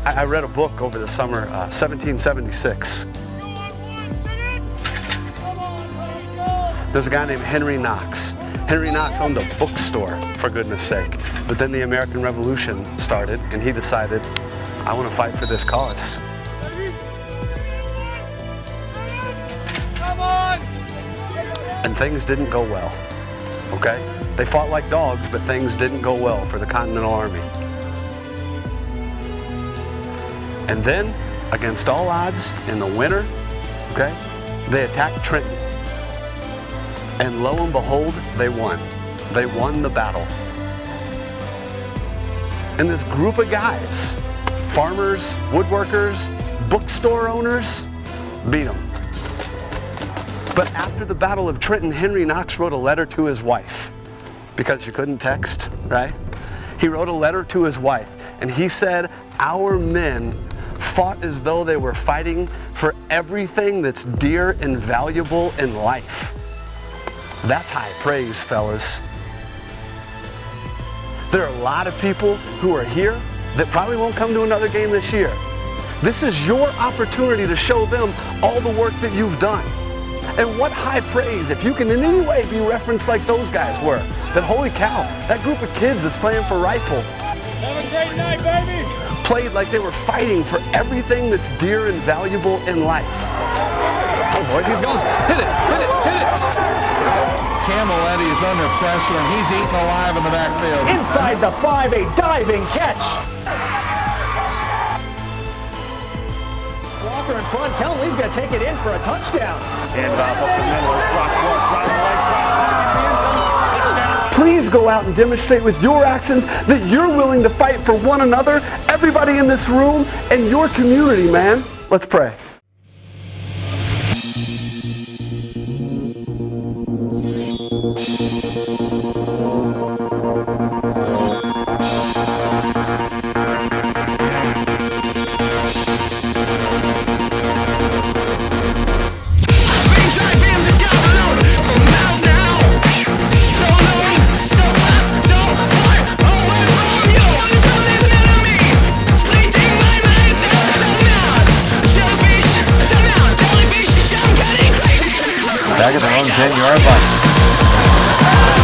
I read a book over the summer, 1776. There's a guy named Henry Knox. Henry Knox owned a bookstore, for goodness sake. But then the American Revolution started, and he decided, I want to fight for this cause. Come on! And things didn't go well, okay? They fought like dogs, but things didn't go well for the Continental Army. And then, against all odds, in the winter, okay, they attacked Trenton. And lo and behold, they won. They won the battle. And this group of guys, farmers, woodworkers, bookstore owners, beat them. But after the Battle of Trenton, Henry Knox wrote a letter to his wife, because you couldn't text, right? He wrote a letter to his wife, and he said, our men fought as though they were fighting for everything that's dear and valuable in life. That's high praise, fellas. There are a lot of people who are here that probably won't come to another game this year. This is your opportunity to show them all the work that you've done. And what high praise if you can in any way be referenced like those guys were. That holy cow, that group of kids that's playing for rifle. Have a great night, baby! Played like they were fighting for everything that's dear and valuable in life. Oh boy, he's going. Hit it, hit it, hit it. Camilletti is under pressure and he's eaten alive in the backfield. Inside the 5, a diving catch. Walker in front. Kellen Lee's going to take it in for a touchdown. And up the middle, drop the legs, get the end zone, touchdown. Please go out and demonstrate with your actions that you're willing to fight for one another, everybody in this room, and your community, man. Let's pray. Back at their own 10-yard line.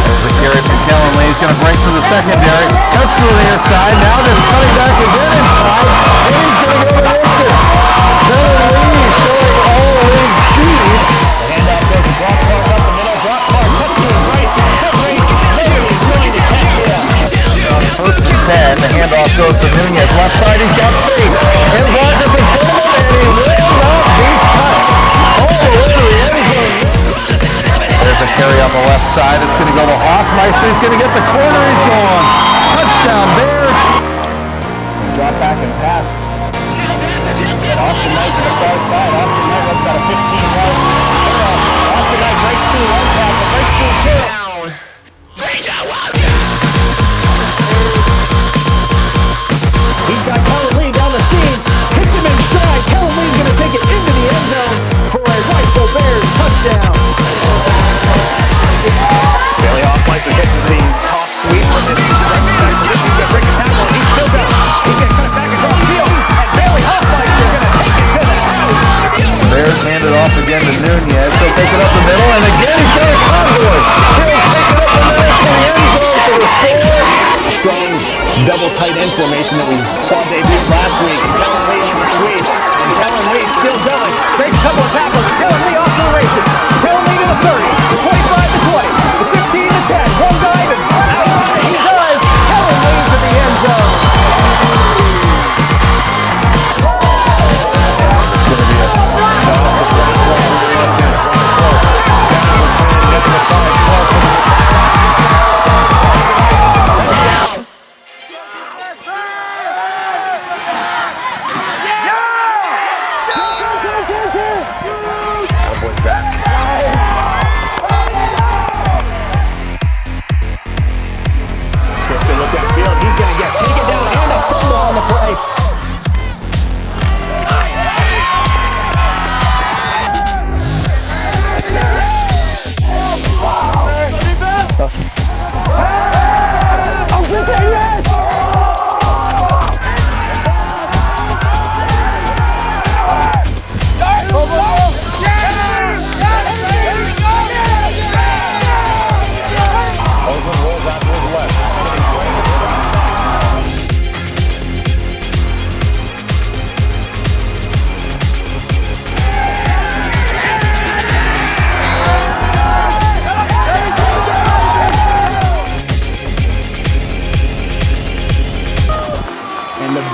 There's a carry from Kellen Lee. He's going to break for the secondary. Cuts through the near side. Now this cutting back again inside. And he's going to go the distance. Kellen Lee showing all the league speed. The handoff goes to Brock Clark up the middle. Brock Clark cuts to his right. Foot race. Maybe he's going to catch him. First and 10. The handoff goes to Nunez. Left side. He's got space. And Brock is in front of him. And he will not be cut. All the way to the end zone. There's a carry on the left side. It's going to go to Hoffmeister. He's going to get the corner. He's gone. Touchdown, Bears. Drop back and pass. Austin Knight to the far side. Austin Knight runs about a 15-yard turnoff. Austin Knight breaks through one tackle, breaks through two. He's got Kellen Lee down the seam. Hits him in stride. Kellen Lee's going to take it into the end zone for a Rifle Bears touchdown. Bailey Hoffmeister catches the toss sweep from his right side position. He's going to break a tackle. He's still got it. He's going to cut it back across the field. And Bailey Hoffmeister is going to take it to the house. Bears hand it off again to Nunez. He'll take it up the middle. And again, he's got a convoy. He'll take it up the middle to the end zone for the score. Strong double tight end formation that we saw debut last week. Kellen Lee on the sweep. And Kellen Lee still going. Breaks a couple of tackles. Kellen Lee off to the races. Kellen Lee to the 30, the 25 to 20, the 15 to 10. One dive and outside he does. Kellen Lee to the end zone.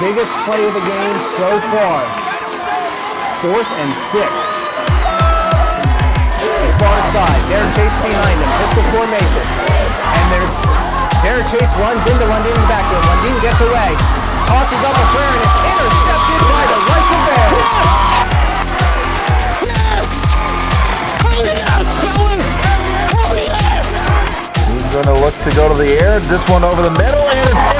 biggest play of the game so far. 4th and 6. The far side, Derek Chase behind him, pistol formation. And there's Derek Chase runs into Lundin in the backfield. Lundin gets away, tosses up a prayer, and it's intercepted by the Rifle Bears. He's going to look to go to the air. This one over the middle, and it's